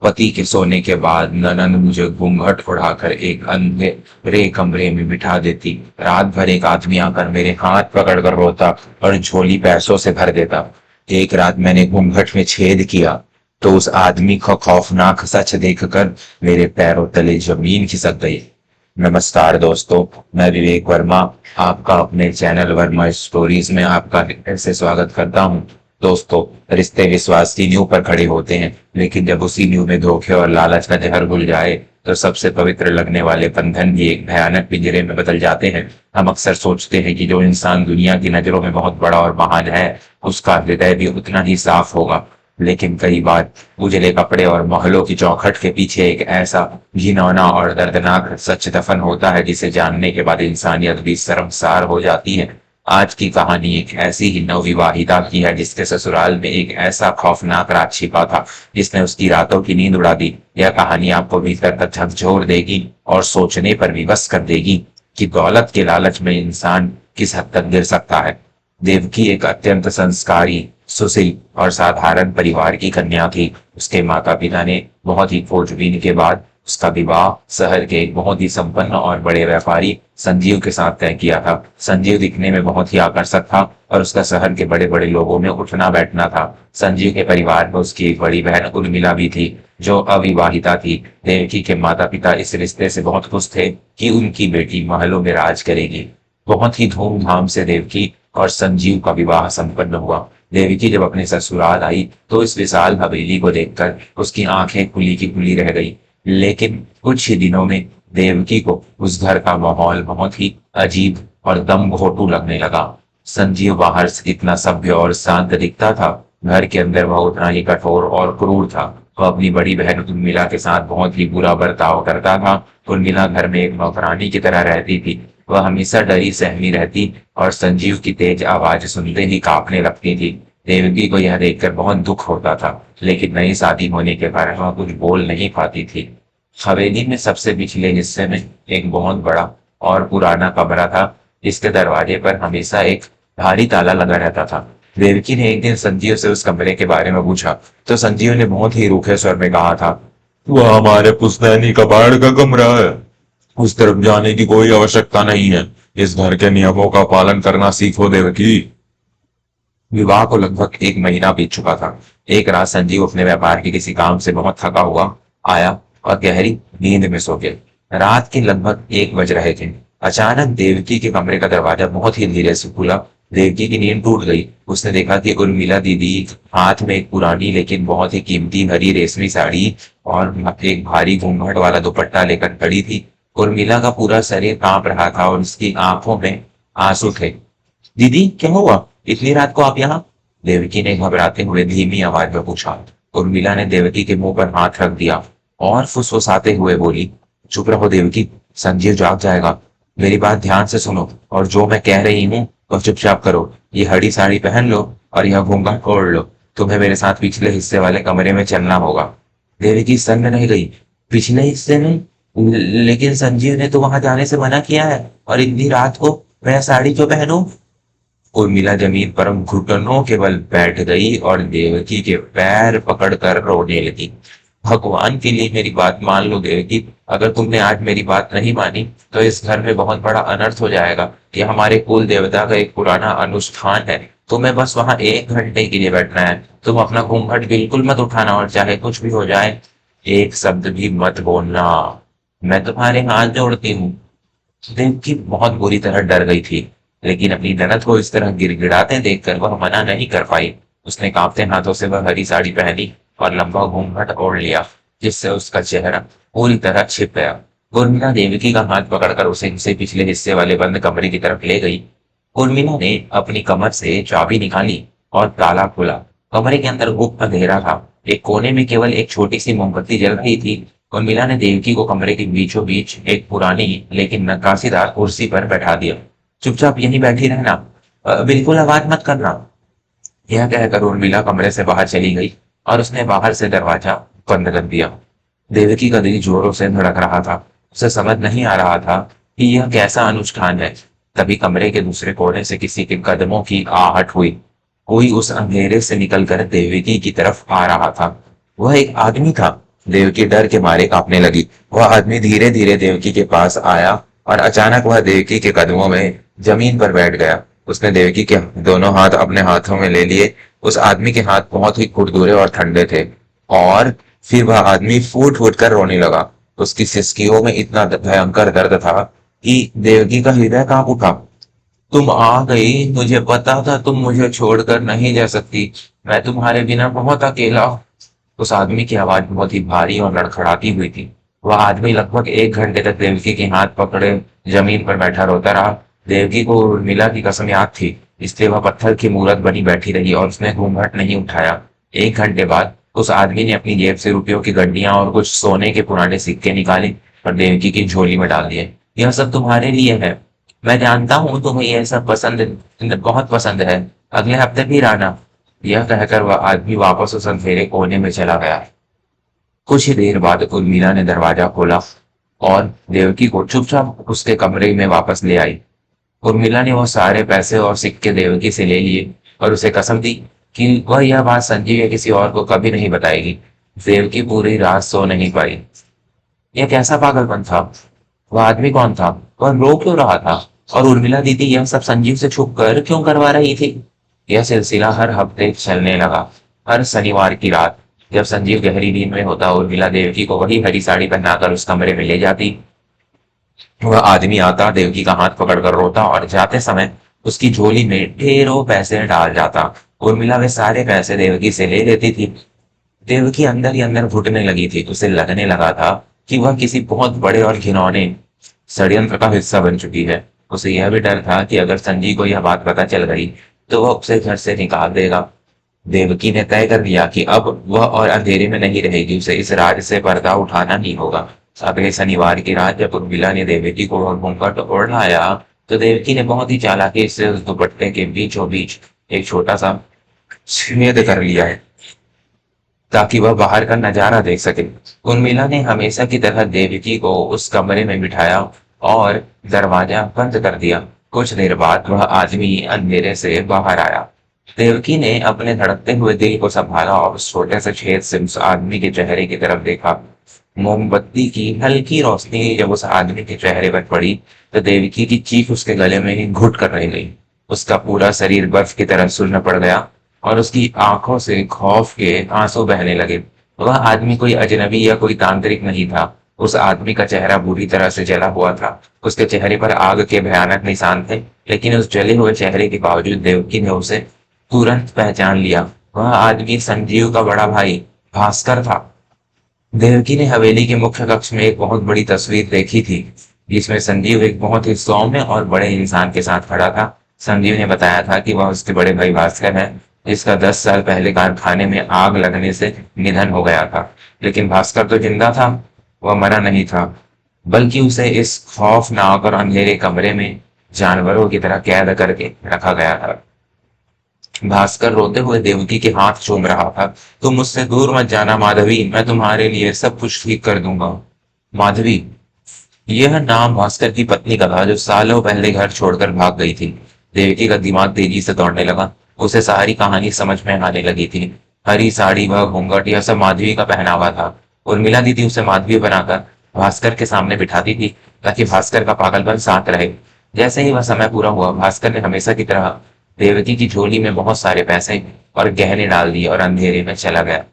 पति के सोने के बाद ननंद मुझे घूंघट उड़ाकर एक अंधेरे कमरे में बिठा देती। रात भर एक आदमी आकर मेरे हाथ पकड़कर रोता और झोली पैसों से भर देता। एक रात मैंने घूंघट में छेद किया तो उस आदमी का खौफनाक सच देखकर मेरे पैरों तले जमीन खिसक गई। नमस्कार दोस्तों, मैं विवेक वर्मा आपका अपने चैनल वर्मा स्टोरीज में आपका फिर से स्वागत करता हूं। दोस्तों, रिश्ते विश्वास की नींव पर खड़े होते हैं, लेकिन जब उसी नींव में धोखे और लालच का जहर घुल जाए तो सबसे पवित्र लगने वाले बंधन भी एक भयानक पिंजरे में बदल जाते हैं। हम अक्सर सोचते हैं कि जो इंसान दुनिया की नजरों में बहुत बड़ा और महान है, उसका हृदय भी उतना ही साफ होगा। लेकिन कई बार उजले कपड़े और महलों की चौखट के पीछे एक ऐसा घिनौना और दर्दनाक सच दफन होता है जिसे जानने के बाद इंसानियत भी शर्मसार हो जाती है। आज की कहानी एक ऐसी ही नवविवाहिता की है जिसके ससुराल में एक ऐसा खौफनाक राज छिपा था जिसने उसकी रातों की नींद उड़ा दी। यह कहानी आपको भीतर तक झकझोर देगी और सोचने पर विवश कर देगी कि दौलत के लालच में इंसान किस हद तक गिर सकता है। देवकी एक अत्यंत संस्कारी, सुशील और साधारण परिवार की कन्या थी। उसके माता पिता ने बहुत ही खोजबीन के बाद उसका विवाह शहर के एक बहुत ही संपन्न और बड़े व्यापारी संजीव के साथ तय किया था। संजीव दिखने में बहुत ही आकर्षक था और उसका शहर के बड़े बड़े लोगों में उठना बैठना था। संजीव के परिवार में उसकी एक बड़ी बहन उर्मिला भी थी जो अविवाहिता थी। देवकी के माता पिता इस रिश्ते से बहुत खुश थे कि उनकी बेटी महलों में राज करेगी। बहुत ही धूमधाम से देवकी और संजीव का विवाह संपन्न हुआ। देवकी जब अपने ससुराल आई तो इस विशाल हवेली को देखकर उसकी आंखें खुली की खुली रह गई। लेकिन कुछ ही दिनों में देवकी को उस घर का माहौल बहुत ही अजीब और दम घोटू लगने लगा। संजीव बाहर से जितना सभ्य और शांत दिखता था, घर के अंदर वह उतना ही कठोर और क्रूर था। वह अपनी बड़ी बहन उर्मिला के साथ बहुत ही बुरा बर्ताव करता था। उर्मिला घर में एक नौकरानी की तरह रहती थी। वह हमेशा डरी सहमी रहती और संजीव की तेज आवाज सुनते ही कांपने लगती थी। देवकी को यह देखकर बहुत दुख होता था, लेकिन नई शादी होने के कारण वह कुछ बोल नहीं पाती थी। हवेली में सबसे पिछले हिस्से में एक बहुत बड़ा और पुराना कमरा था जिसके दरवाजे पर हमेशा एक भारी ताला लगा रहता था। देवकी ने एक दिन संजीव से उस कमरे के बारे में पूछा तो संजीव ने बहुत ही रूखे स्वर में कहा था, वह हमारे पुश्तैनी कबाड़ का कमरा है। उस तरफ जाने की कोई आवश्यकता नहीं है। इस घर के नियमों का पालन करना सीखो देवकी। विवाह को लगभग एक महीना बीत चुका था। एक रात संजीव अपने व्यापार के किसी काम से बहुत थका हुआ आया और गहरी नींद में सो गया। रात के लगभग 1 बज रहे थे। अचानक देवकी के कमरे का दरवाजा बहुत ही धीरे से खुला। देवकी की नींद टूट गई। उसने देखा कि उर्मिला दीदी हाथ में एक पुरानी लेकिन बहुत ही कीमती हरी रेशमी साड़ी और एक भारी घूंघट वाला दुपट्टा लेकर खड़ी थी। उर्मिला का पूरा शरीर कांप रहा था और उसकी आंखों में आंसू थे। दीदी, क्या हुआ? इतनी रात को आप यहाँ? देवकी ने घबराते हुए धीमी आवाज में पूछा। उर्मिला ने देवकी के मुंह पर हाथ रख दिया और फुसफुसाते हुए बोली, चुप रहो देवकी, संजीव जाग जाएगा। मेरी बात ध्यान से सुनो और जो मैं कह रही हूँ वह चुपचाप करो। ये हरी साड़ी पहन लो और यह घूंघट ओढ़ लो। तुम्हें मेरे साथ पिछले हिस्से वाले कमरे में चलना होगा। देवकी सन्न रह गई। पिछले हिस्से में? लेकिन संजीव ने तो वहां जाने से मना किया है और इतनी रात को मैं साड़ी क्यों पहनूं? उर्मिला जमीन पर घुटनों के बल बैठ गई और देवकी के पैर पकड़कर रोने लगी। भगवान के लिए मेरी बात मान लो देवकी, अगर तुमने आज मेरी बात नहीं मानी तो इस घर में बहुत बड़ा अनर्थ हो जाएगा। यह हमारे कुल देवता का एक पुराना अनुष्ठान है। तुम्हें बस वहां 1 घंटे के लिए बैठना है। तुम अपना घूंघट बिल्कुल मत उठाना और चाहे कुछ भी हो जाए, एक शब्द भी मत बोलना। मैं तुम्हारे हाथ जोड़ती हूँ। देवकी बहुत बुरी तरह डर गई थी, लेकिन अपनी ननद को इस तरह गिड़गिड़ाते देखकर वह मना नहीं कर पाई। उसने कांपते हाथों से वह हरी साड़ी पहनी और लंबा घूंघट ओढ़ लिया, जिससे उसका चेहरा पूरी तरह छिप गया। उर्मिला देवकी का हाथ पकड़कर उसे पिछले हिस्से वाले बंद कमरे की तरफ ले गई। उर्मिला ने अपनी कमर से चाबी निकाली और ताला खोला। कमरे के अंदर गुप्त अंधेरा था। एक कोने में केवल एक छोटी सी मोमबत्ती जल रही थी। उर्मिला ने देवकी को कमरे के बीचों बीच एक पुरानी लेकिन नक्काशीदार कुर्सी पर बैठा दिया। चुपचाप यहीं बैठी रहना, बिल्कुल आवाज मत करना। यह कहकर उर्मिला कमरे से बाहर चली गई और उसने बाहर से दरवाजा बंद कर दिया। देवकी का दिल जोरों से धड़क रहा था। उसे समझ नहीं आ रहा था कि यह कैसा अनुष्ठान है। तभी कमरे के दूसरे कोने से किसी के कदमों की आहट हुई। कोई उस अंधेरे से निकलकर देवकी की तरफ आ रहा था। वह एक आदमी था देवकी डर के मारे कांपने लगी। वह आदमी धीरे धीरे देवकी के पास आया और अचानक वह देवकी के कदमों में जमीन पर बैठ गया। उसने देवकी के दोनों हाथ अपने हाथों में ले लिए। उस आदमी के हाथ बहुत ही खुरदुरे और ठंडे थे, और फिर वह आदमी फूट फूट कर रोने लगा। उसकी सिसकियों में इतना भयंकर दर्द था कि देवकी का हृदय कांप उठा। तुम आ गई, मुझे पता था तुम मुझे छोड़कर नहीं जा सकती। मैं तुम्हारे बिना बहुत अकेला हूं। उस आदमी की आवाज बहुत ही भारी और लड़खड़ाती हुई थी। वह आदमी लगभग 1 घंटे तक देवकी के हाथ पकड़े जमीन पर बैठा रोता रहा। देवकी को उर्मिला की कसम याद थी, इसलिए वह पत्थर की मूरत बनी बैठी रही और उसने घूंघट नहीं उठाया। 1 घंटे बाद उस आदमी ने अपनी जेब से रुपयों की गड्डियां और कुछ सोने के पुराने सिक्के निकाले और देवकी की झोली में डाल दिए। यह सब तुम्हारे लिए है। मैं जानता हूँ तुम्हें यह सब बहुत पसंद है। अगले हफ्ते फिर आना। यह कहकर वह आदमी वापस उस अंधेरे कोने में चला गया। कुछ ही देर बाद उर्मिला ने दरवाजा खोला और देवकी को चुपचाप उसके कमरे में वापस ले आई। उर्मिला ने वो सारे पैसे और सिक्के देवकी से ले लिए और उसे कसम दी कि वह यह बात संजीव या किसी और को कभी नहीं बताएगी। देवकी पूरी रात सो नहीं पाई। यह कैसा पागलपन था? वह आदमी कौन था? वह रो क्यों रहा था? और उर्मिला दीदी यह सब संजीव से छुप कर क्यों करवा रही थी? यह सिलसिला हर हफ्ते चलने लगा। हर शनिवार की रात जब संजीव गहरी नींद में होता, उर्मिला देवकी को वही हरी साड़ी पहनाकर उस कमरे में ले जाती। वह आदमी आता, देवकी का हाथ पकड़कर रोता और जाते समय उसकी झोली में ढेरों पैसे डाल जाता। उर्मिला वे सारे पैसे देवकी से ले लेती थी। देवकी अंदर ही अंदर घुटने लगी थी। उसे लगने लगा था कि वह किसी बहुत बड़े और घिनौने षड्यंत्र का हिस्सा बन चुकी है। उसे यह भी डर था कि अगर संजीव को यह बात पता चल गई तो वह उसे घर से निकाल देगा। देवकी ने तय कर लिया कि अब वह और अंधेरे में नहीं रहेगी। उसे इस राज से पर्दा उठाना ही होगा। अगले शनिवार की रात जब उर्मिला ने देवकी को घूंघट ओढ़ाया तो देवकी ने बहुत ही चालाकी से उस दुपट्टे के बीचों बीच एक छोटा सा छेद कर लिया है ताकि वह बाहर का नजारा देख सके। उर्मिला ने हमेशा की तरह देवकी को उस कमरे में बिठाया और दरवाजा बंद कर दिया। कुछ देर बाद वह आदमी अंधेरे से बाहर आया। देवकी ने अपने धड़कते हुए दिल को संभाला और उस छोटे से छेद से उस आदमी के चेहरे की तरफ देखा। मोमबत्ती की हल्की रोशनी जब उस आदमी के चेहरे पर पड़ी तो देवकी की चीख उसके गले में ही घुट कर रह गई। उसका पूरा शरीर बर्फ की तरह सुन्न पड़ गया और उसकी आंखों से खौफ के आंसू बहने लगे। वह आदमी कोई अजनबी या कोई तांत्रिक नहीं था। उस आदमी का चेहरा बुरी तरह से जला हुआ था। उसके चेहरे पर आग के भयानक निशान थे, लेकिन उस जले हुए चेहरे के बावजूद देवकी ने उसे तुरंत पहचान लिया। वह आदमी संजीव का बड़ा भाई भास्कर था। देवकी ने हवेली के मुख्य कक्ष में एक बहुत बड़ी तस्वीर देखी थी जिसमें संजीव एक बहुत ही सौम्य और बड़े इंसान के साथ खड़ा था। संजीव ने बताया था कि वह उसके बड़े भाई भास्कर है, जिसका 10 साल पहले कारखाने में आग लगने से निधन हो गया था। लेकिन भास्कर तो जिंदा था, वह मरा नहीं था, बल्कि उसे इस खौफनाक और अंधेरे कमरे में जानवरों की तरह कैद करके रखा गया था। भास्कर रोते हुए देवकी के हाथ चूम रहा था। तुम मुझसे दूर मत जाना माधवी, मैं तुम्हारे लिए सब कुछ ठीक कर दूंगा। माधवी, यह नाम भास्कर की पत्नी का था जो सालों पहले घर छोड़कर भाग गई थी। देवकी का दिमाग तेजी से दौड़ने लगा। उसे सारी कहानी समझ में आने लगी थी। हरी साड़ी, वह घूंघट, यह सब माधवी का पहनावा था। उर्मिला दीदी उसे माधवी बनाकर भास्कर के सामने बिठाती थी ताकि भास्कर का पागलपन शांत रहे। जैसे ही वह समय पूरा हुआ, भास्कर ने हमेशा की तरह देवकी की झोली में बहुत सारे पैसे और गहने डाल दिए और अंधेरे में चला गया।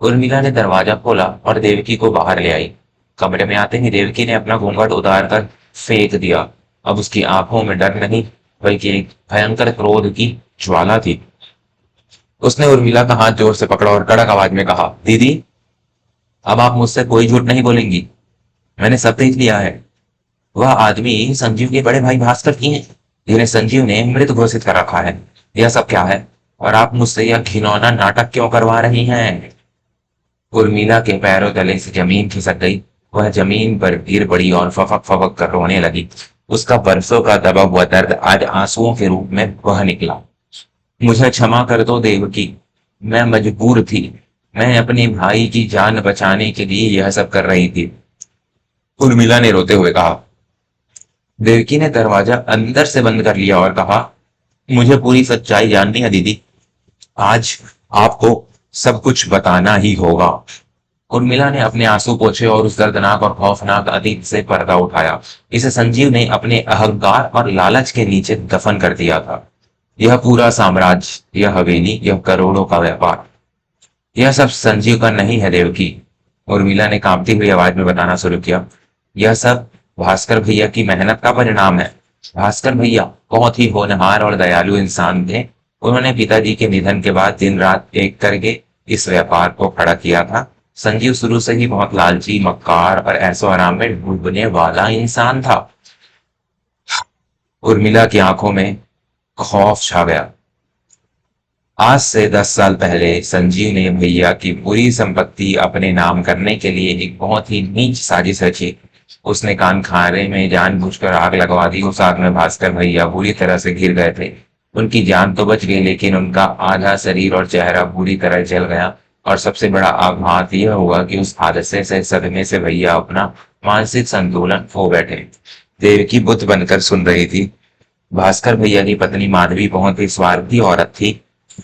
उर्मिला ने दरवाजा खोला और देवकी को बाहर ले आई। कमरे में आते ही देवकी ने अपना घूंघट उतार कर फेंक दिया। अब उसकी आंखों में डर नहीं बल्कि एक भयंकर क्रोध की ज्वाला थी। उसने उर्मिला का हाथ जोर से पकड़ा और कड़क आवाज में कहा, दीदी, अब आप मुझसे कोई झूठ नहीं बोलेंगी। मैंने सब देख लिया है। वह आदमी संजीव के बड़े भाई भास्कर की हैं, जिन्हें संजीव ने मृत घोषित कर रखा है। यह सब क्या है और आप मुझसे यह घिनौना नाटक क्यों करवा रही हैं? उर्मिला के पैरों तले से जमीन खिसक गई। वह जमीन पर गिर पड़ी और फफक फफक कर रोने लगी। उसका बरसों का दबा हुआ दर्द आज आंसुओं के रूप में बह निकला। मुझे क्षमा कर दो देवकी, मैं मजबूर थी। मैं अपने भाई की जान बचाने के लिए यह सब कर रही थी, उर्मिला ने रोते हुए कहा। देवकी ने दरवाजा अंदर से बंद कर लिया और कहा, मुझे पूरी सच्चाई जाननी है दीदी। आज आपको सब कुछ बताना ही होगा। उर्मिला ने अपने आंसू पोंछे और उस दर्दनाक और खौफनाक अतीत से पर्दा उठाया। इसे संजीव ने अपने अहंकार और लालच के नीचे दफन कर दिया था। यह पूरा साम्राज्य, यह हवेली, यह करोड़ों का व्यापार, यह सब संजीव का नहीं है देवकी। उर्मिला ने कांपती हुई आवाज में बताना शुरू किया। यह सब भास्कर भैया की मेहनत का परिणाम है। भास्कर भैया बहुत ही होनहार और दयालु इंसान थे। उन्होंने पिताजी के निधन के बाद दिन रात एक करके इस व्यापार को खड़ा किया था। संजीव शुरू से ही बहुत लालची, मक्कार और ऐसो आराम में डूबने वाला इंसान था। उर्मिला की आंखों में खौफ छा गया। आज से 10 साल पहले संजीव ने भैया की पूरी संपत्ति अपने नाम करने के लिए एक बहुत ही नीच साजिश रची। उसने कान खाने में जानबूझकर आग लगवा दी। उस आग में भास्कर भैया बुरी तरह से घिर गए थे। उनकी जान तो बच गई, लेकिन उनका आधा शरीर और चेहरा बुरी तरह जल गया। और सबसे बड़ा आघात यह हुआ कि उस हादसे से सदमे से भैया अपना मानसिक संतुलन खो बैठे। देवकी बुद्ध बनकर सुन रही थी। भास्कर भैया की पत्नी माधवी बहुत ही स्वार्थी औरत थी।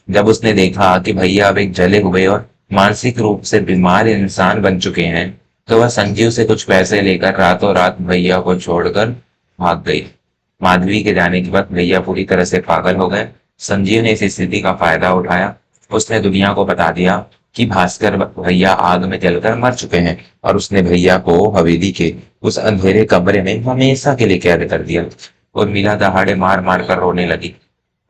जब उसने देखा कि भैया अब एक जले हुए और मानसिक रूप से बीमार इंसान बन चुके हैं, तो वह संजीव से कुछ पैसे लेकर रातों रात भैया को छोड़कर भाग गई। माधवी के जाने के बाद भैया पूरी तरह से पागल हो गए। संजीव ने इस स्थिति का फायदा उठाया। उसने दुनिया को बता दिया कि भास्कर भैया आग में जलकर मर चुके हैं, और उसने भैया को हवेली के उस अंधेरे कमरे में हमेशा के लिए कैद कर दिया। और मीला दहाड़े मार मार कर रोने लगी।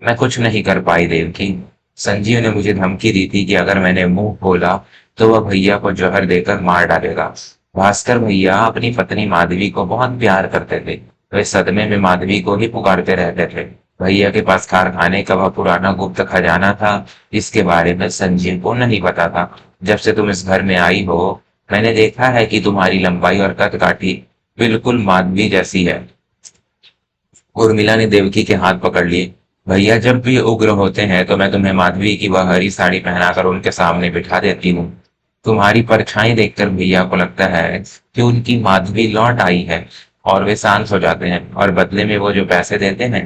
मैं कुछ नहीं कर पाई देवकी। संजीव ने मुझे धमकी दी थी कि अगर मैंने मुंह खोला तो वह भैया को जहर देकर मार डालेगा। भास्कर भैया अपनी पत्नी माधवी को बहुत प्यार करते थे। वे सदमे में माधवी को ही पुकारते रहते थे। भैया के पास कारखाने का वह पुराना गुप्त खजाना था, इसके बारे में संजीव को नहीं पता था। जब से तुम इस घर में आई हो, मैंने देखा है कि तुम्हारी लंबाई और कद काठी बिल्कुल माधवी जैसी है। उर्मिला ने देवकी के हाथ पकड़ लिए। भैया जब भी उग्र होते हैं तो मैं तुम्हें माधवी की वह हरी साड़ी पहनाकर उनके सामने बिठा देती हूँ। तुम्हारी परछाई देखकर भैया को लगता है कि उनकी माधवी लौट आई है, और वे शांत हो जाते हैं। और बदले में वो जो पैसे देते हैं,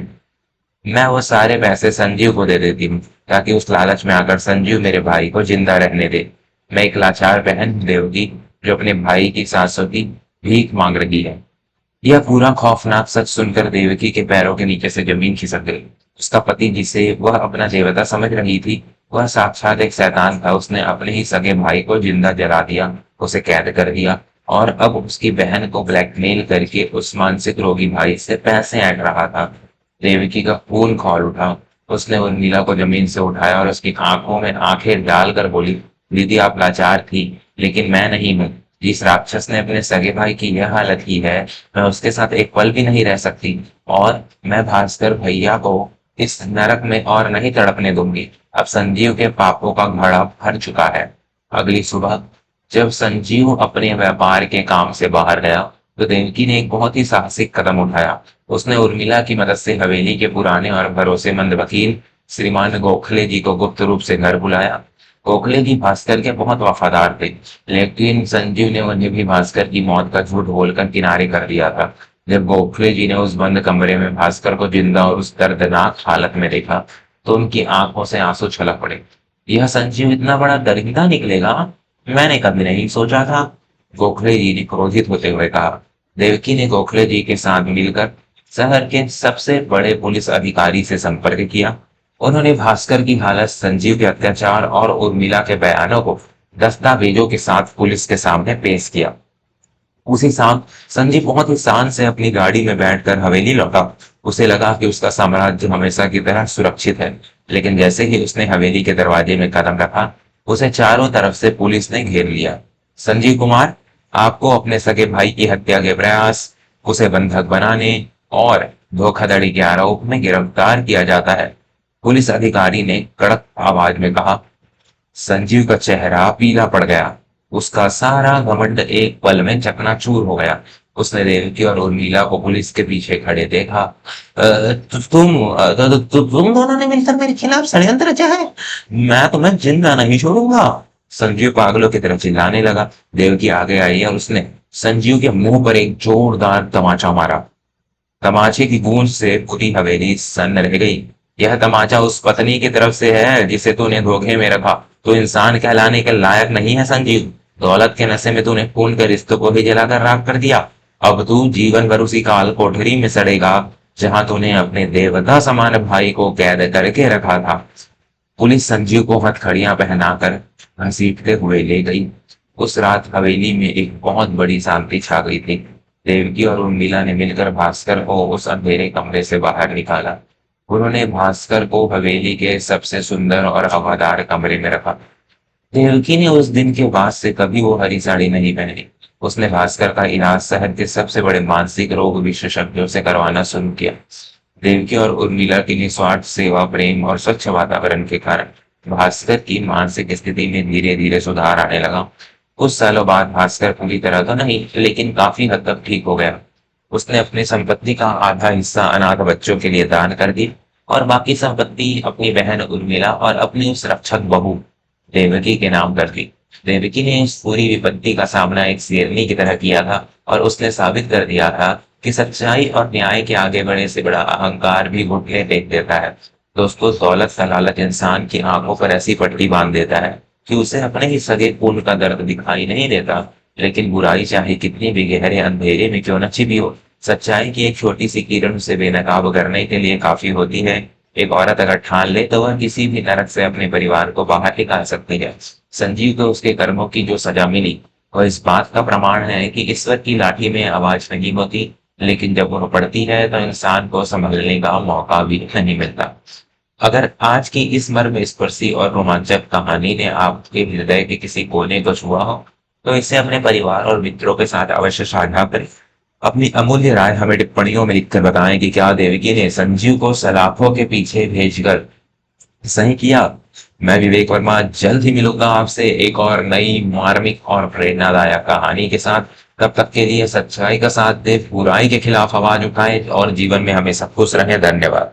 मैं वो सारे पैसे संजीव को दे देती हूँ, ताकि उस लालच में आकर संजीव मेरे भाई को जिंदा रहने दे। मैं एक लाचार बहन देवगी, जो अपने भाई की सांसों की भीख मांग रही है। यह पूरा खौफनाक सच सुनकर देवकी के पैरों के नीचे से जमीन खिसक गई। उसका पति, जिसे वह अपना देवता समझ रही थी, वह साक्षात एक शैतान था। उसने अपने ही सगे भाई को जिंदा जला दिया, उसे कैद कर दिया, और अब उसकी बहन को ब्लैकमेल करके उस मानसिक रोगी भाई से पैसे ऐंठ रहा था। देवकी का खून खौल उठा। उसने उर्मिला को जमीन से उठाया और उसकी आंखों में आंखें डालकर बोली, दीदी आप लाचार थी, लेकिन मैं नहीं हूँ। जिस राक्षस ने अपने सगे भाई की यह हालत की है, मैं उसके साथ एक पल भी नहीं रह सकती, और मैं भास्कर भैया को इस नरक में और नहीं तड़पने दूंगी। अब संजीव के पापों का घड़ा भर चुका है। अगली सुबह जब संजीव अपने व्यापार के काम से बाहर गया, तो देवकी ने एक बहुत ही साहसिक कदम उठाया। उसने उर्मिला की मदद से हवेली के पुराने और भरोसेमंद वकील श्रीमान गोखले जी को गुप्त रूप से घर बुलाया। गोखले जी भास्कर के बहुत वफादार थे, लेकिन संजीव ने उन्हें भी भास्कर की मौत का झूठ बोलकर किनारे कर दिया था। जब गोखले जी ने उस बंद कमरे में भास्कर को जिंदा और उस दर्दनाक हालत में देखा, तो उनकी आंखों से आंसू छलक पड़े। यह संजीव इतना बड़ा दरिंदा निकलेगा, मैंने कभी नहीं सोचा था, गोखले जी ने क्रोधित होते हुए कहा। देवकी ने गोखले जी के साथ मिलकर शहर के सबसे बड़े पुलिस अधिकारी से संपर्क किया। उन्होंने भास्कर की हालत, संजीव के अत्याचार और उर्मिला के बयानों को दस्तावेजों के साथ पुलिस के सामने पेश किया। उसी शाम संजीव बहुत ही शान से अपनी गाड़ी में बैठकर हवेली लौटा। उसे लगा कि उसका साम्राज्य हमेशा की तरह सुरक्षित है, लेकिन जैसे ही उसने हवेली के दरवाजे में कदम रखा, उसे चारों तरफ से पुलिस ने घेर लिया। संजीव कुमार, आपको अपने सगे भाई की हत्या के प्रयास, उसे बंधक बनाने और धोखाधड़ी के आरोप में गिरफ्तार किया जाता है, पुलिस अधिकारी ने कड़क आवाज में कहा। संजीव का चेहरा पीला पड़ गया। उसका सारा घमंड एक पल में चकनाचूर हो गया। उसने देवकी और उर्मिला को पुलिस के पीछे खड़े देखा। तुम दोनों ने मिलकर मेरे खिलाफ षड्यंत्र रचा है। मैं तुम्हें जिंदा नहीं छोड़ूंगा। संजीव पागलों की तरफ चिल्लाने लगा। देवकी आगे आई और उसने संजीव के मुंह पर एक जोरदार तमाचा मारा। तमाचे की गूंज से पूरी हवेली सन्न रह गई। यह तमाचा उस पत्नी की तरफ से है जिसे तूने धोखे में रखा। तो इंसान कहलाने के लायक नहीं है संजीव। दौलत के नशे में तूने खून के रिश्तों को ही जलाकर राख कर दिया। अब तू जीवन भर उसी काल कोठरी में सड़ेगा जहां तूने अपने देवता समान भाई को कैद करके रखा था। पुलिस संजीव को हथकड़ियां पहनाकर घसीटते हुए ले गई। उस रात हवेली में एक बहुत बड़ी शांति छा गई थी। देवकी और उर्मिला ने मिलकर भास्कर को उस अंधेरे कमरे से बाहर निकाला। उन्होंने भास्कर को हवेली के सबसे सुंदर और हवादार कमरे में रखा। देवकी ने उस दिन के बाद से कभी वो हरी साड़ी नहीं पहनी। उसने भास्कर का इलाज शहर के सबसे बड़े मानसिक रोग विशेषज्ञों से करवाना शुरू किया। देवकी और उर्मिला की निस्वार्थ सेवा, प्रेम और स्वच्छ वातावरण के कारण भास्कर की मानसिक स्थिति में धीरे धीरे सुधार आने लगा। कुछ सालों बाद भास्कर पूरी तरह तो नहीं, लेकिन काफी हद तक ठीक हो गया। उसने अपनी संपत्ति का आधा हिस्सा अनाथ बच्चों के लिए दान कर दी और बाकी संपत्ति अपनी बहन उर्मिला और अपनी उस रक्षक बहू देवकी के नाम कर दी। देवकी ने इस पूरी विपत्ति का सामना एक शेरनी की तरह किया था और उसने साबित कर दिया था कि सच्चाई और न्याय के आगे बढ़ने से बड़ा अहंकार भी घुटने टेक देता है। दोस्तों, दौलत का लालच इंसान की आंखों पर ऐसी पट्टी बांध देता है कि उसे अपने ही सगे खून का दर्द दिखाई नहीं देता। लेकिन बुराई चाहे कितनी भी गहरे अंधेरे में क्यों न छिपी हो, सच्चाई की एक छोटी सी किरण उसे बेनकाब करने के लिए काफी होती है। एक औरत अगर ठान ले तो वह किसी भी नरक से अपने परिवार को बाहर निकाल सकती है। संजीव को उसके कर्मों की जो सजा मिली और इस बात का प्रमाण है कि ईश्वर की लाठी में आवाज नहीं होती, लेकिन जब वह पड़ती है तो इंसान को संभलने का मौका भी नहीं मिलता। अगर आज की इस मर्मस्पर्शी और रोमांचक कहानी ने आपके हृदय के किसी कोने को छुआ हो, तो इसे अपने परिवार और मित्रों के साथ अवश्य साझा करें। अपनी अमूल्य राय हमें टिप्पणियों में लिखकर बताएं कि क्या देवकी ने संजीव को सलाखों के पीछे भेजकर सही किया। मैं विवेक वर्मा जल्द ही मिलूंगा आपसे एक और नई मार्मिक और प्रेरणादायक कहानी के साथ। तब तक के लिए सच्चाई का साथ दे, बुराई के खिलाफ आवाज उठाएं और जीवन में हमेशा खुश रहें। धन्यवाद।